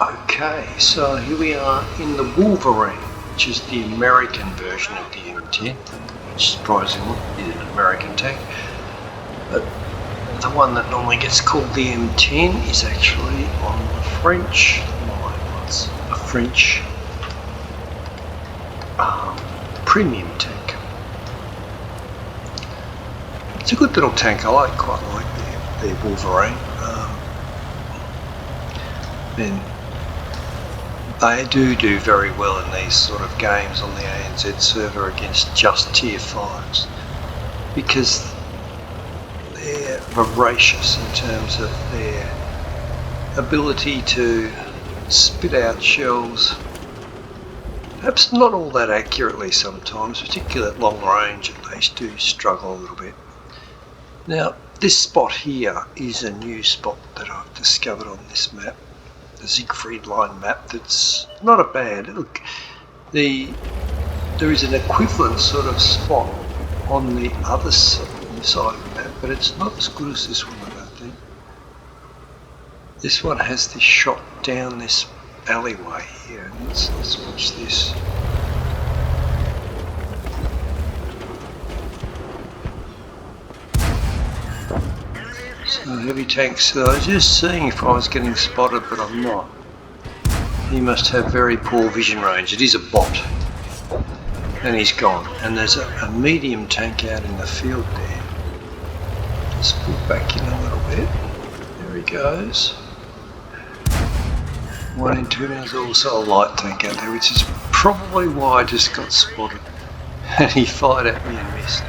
Okay, so here we are in the Wolverine, which is the American version of the M10, which surprisingly is an American tank. But the one that normally gets called the M10 is actually on the French line. It's a French premium tank. It's a good little tank. I quite like their Wolverine. And they do very well in these sort of games on the ANZ server against just tier 5s because they're voracious in terms of their ability to spit out shells, perhaps not all that accurately sometimes, particularly at long range. They do struggle a little bit. Now this spot here is a new spot that I've discovered on this map, the Siegfried line map. That's not a bad look. There is an equivalent sort of spot on the other side of the map, but it's not as good as this one, I don't think. This one has this shot down this alleyway here, and let's watch this. So heavy tanks, so I was just seeing if I was getting spotted, but I'm not. He must have very poor vision range. It is a bot. And he's gone. And there's a medium tank out in the field there. Let's pull back in a little bit. There he goes. 1 in 2, there's also a light tank out there, which is probably why I just got spotted. And he fired at me and missed.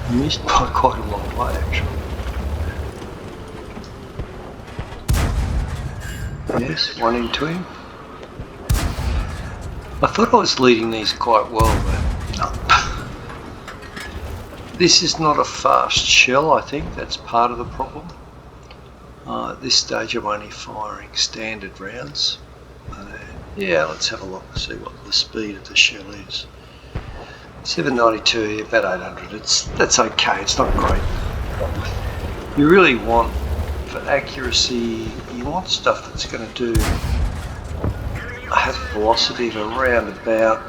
He missed by quite a long way actually. Yes, 1 in 2. I thought I was leading these quite well, but no. This is not a fast shell, I think that's part of the problem. At this stage I'm only firing standard rounds. Yeah, let's have a look and see what the speed of the shell is. 792, about 800, that's okay, it's not great. You really want, for accuracy, you want stuff that's going to do have velocity of around about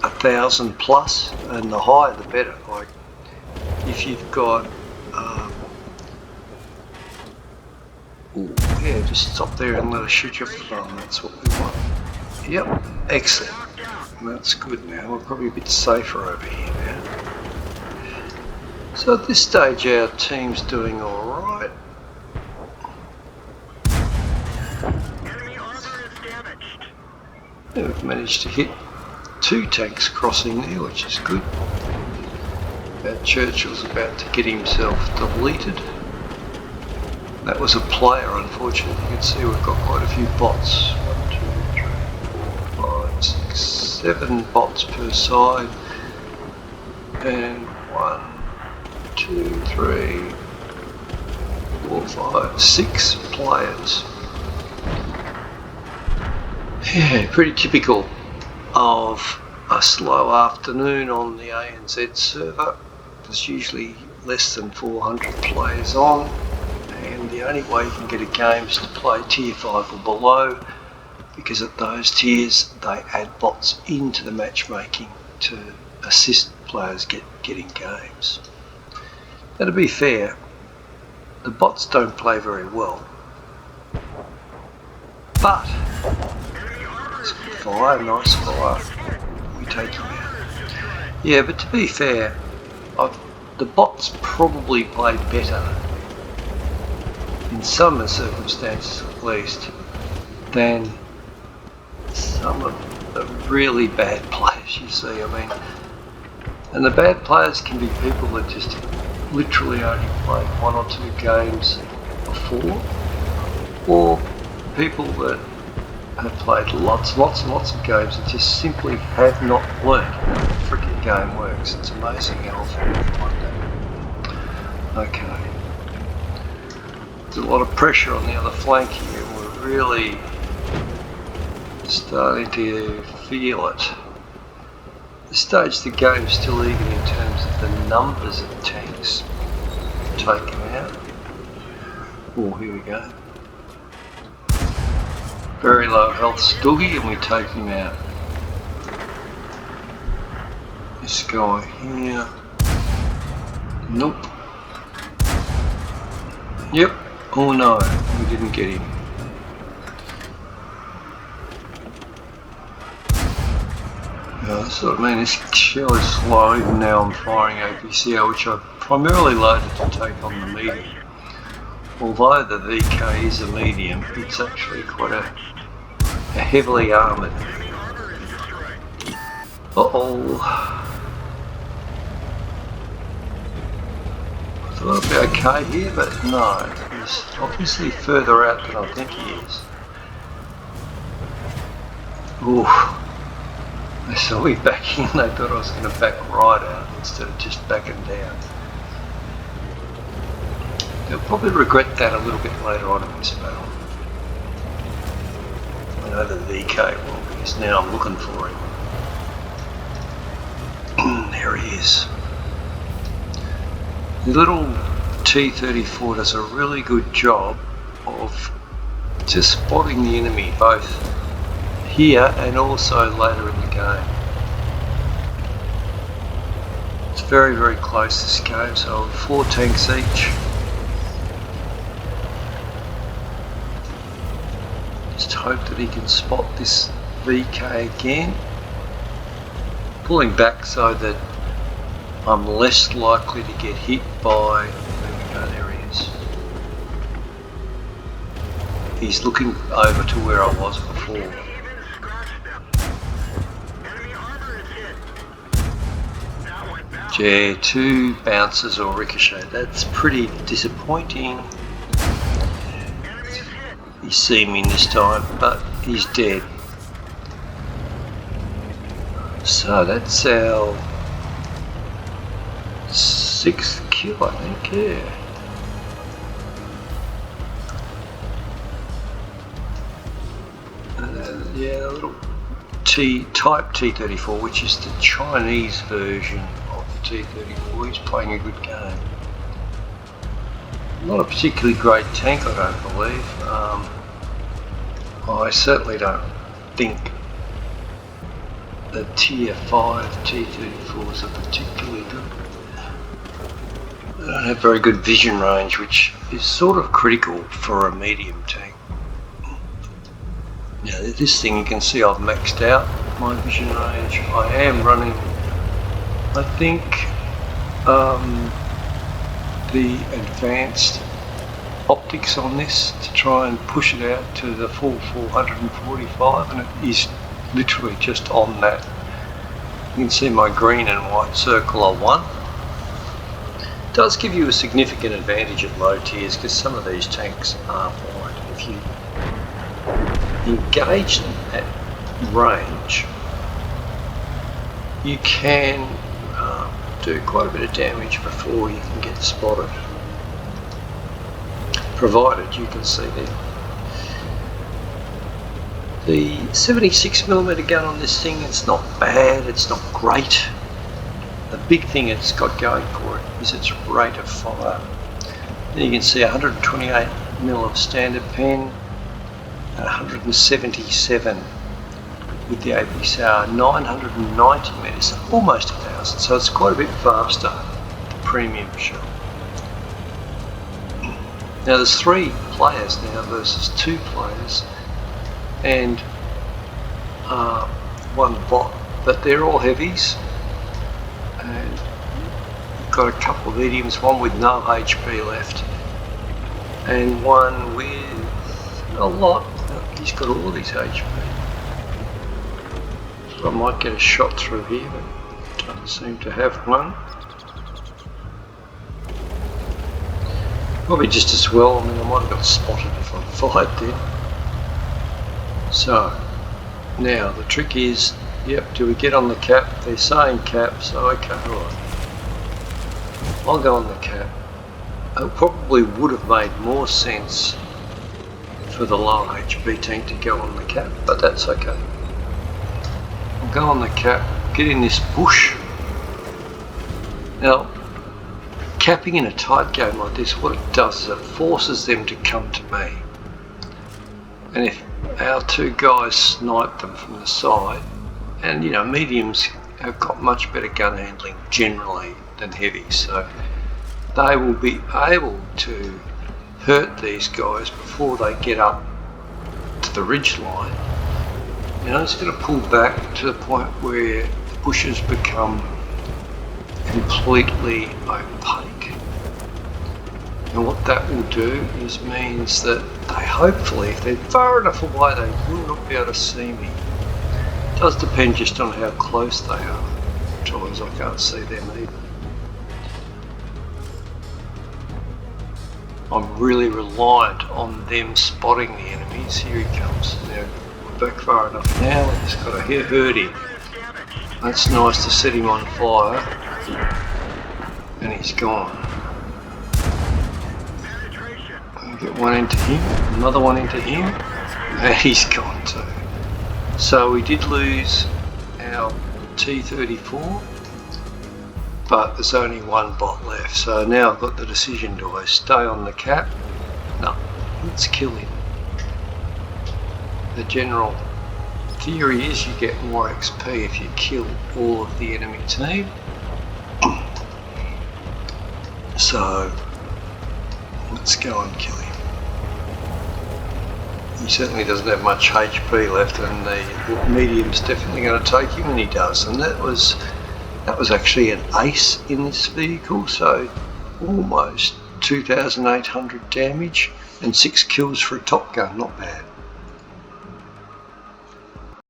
1,000 plus, and the higher the better. Like if you've got yeah, just stop there and let us shoot you off the bottom. That's what we want. Yep, excellent. That's good now. We're probably a bit safer over here now. So at this stage our team's doing alright. We've managed to hit 2 tanks crossing there, which is good. Churchill's about to get himself deleted. That was a player, unfortunately. You can see we've got quite a few bots. 1, 2, 3, 4, 5, 6, 7 bots per side. And 1, 2, 3, 4, 5, 6 players. Yeah, pretty typical of a slow afternoon on the ANZ server. There's usually less than 400 players on, and the only way you can get a game is to play tier 5 or below, because at those tiers they add bots into the matchmaking to assist players getting games. Now to be fair, the bots don't play very well, but fire, nice fire. We take him out. Yeah, but to be fair, the bots probably play better, in some circumstances at least, than some of the really bad players you see. I mean, and the bad players can be people that just literally only played 1 or 2 games before, or people that have played lots and lots of games and just simply have not learned how the freaking game works. It's amazing how often you find that. Okay. There's a lot of pressure on the other flank here. We're really starting to feel it. At this stage the game's still even in terms of the numbers of tanks taken out. Oh, here we go. Very low health Stoogie, and we take him out. This guy here. Nope. Yep. Oh no, we didn't get him. That's what I mean, this shell is slow, even now I'm firing APCR, which I've primarily loaded to take on the medium. Although the VK is a medium, it's actually quite a heavily armoured. Uh-oh. I thought I'd be okay here, but no. He's obviously further out than I think he is. Oof. They saw me backing and they thought I was going to back right out instead of just backing down. They'll probably regret that a little bit later on in this battle. I know the VK will, because now I'm looking for him. There he is. The little T-34 does a really good job of just spotting the enemy both here and also later in the game. It's very, very close this game, so 4 tanks each. Just hope that he can spot this VK again. Pulling back so that I'm less likely to get hit by, there we go, there he is. He's looking over to where I was before. Yeah, 2 bounces or ricochet, that's pretty disappointing. He's seen me this time, but he's dead. So that's our 6th kill, I think, yeah. Yeah, a little Type T-34, which is the Chinese version of the T-34. He's playing a good game. Not a particularly great tank, I don't believe. I certainly don't think the Tier 5 T-34s are particularly good. They don't have very good vision range, which is sort of critical for a medium tank. Now this thing, you can see I've maxed out my vision range. I am running, I think, the advanced optics on this to try and push it out to the full 445, and it is literally just on that. You can see my green and white circle on 1. It does give you a significant advantage at low tiers because some of these tanks are wide. If you engage them at range, you can do quite a bit of damage before you can get spotted, provided you can see them. The 76mm gun on this thing, it's not bad, it's not great. The big thing it's got going for it is its rate of fire. Then you can see 128mm of standard pen, 177 with the APCR, 990 meters, almost 1,000, so it's quite a bit faster, the premium shell. Now there's 3 players now versus 2 players and 1 bot, but they're all heavies, and you've got a couple of mediums, one with no HP left and one with a lot. He's got all these HP. So I might get a shot through here, but don't seem to have one. Probably just as well. I mean, I might have got spotted if I fired then. So now the trick is, yep, do we get on the cap? They're saying cap, so okay, alright. I'll go on the cap. It probably would have made more sense for the low HP tank to go on the cap, but that's okay. I'll go on the cap, get in this bush. Now, capping in a tight game like this, what it does is it forces them to come to me. And if our two guys sniped them from the side, and you know, mediums have got much better gun handling generally than heavies, so they will be able to hurt these guys before they get up to the ridge line. You know, it's going to pull back to the point where the bushes become completely opaque. And what that will do is means that they hopefully, if they're far enough away, they will not be able to see me. It does depend just on how close they are. Sometimes I can't see them either. I'm really reliant on them spotting the enemies. Here he comes. Now, we're back far enough now. We've just got to hurt him. That's nice to set him on fire. And he's gone. Get one into him, another one into him, and he's gone too. So we did lose our T-34, but there's only one bot left. So now I've got the decision, do I stay on the cap? No, let's kill him. The general theory is you get more XP if you kill all of the enemy team. So let's go and kill him. He certainly doesn't have much HP left, and the medium's definitely going to take him, and he does. And that was actually an ace in this vehicle, so almost 2,800 damage and 6 kills for a top gun, not bad.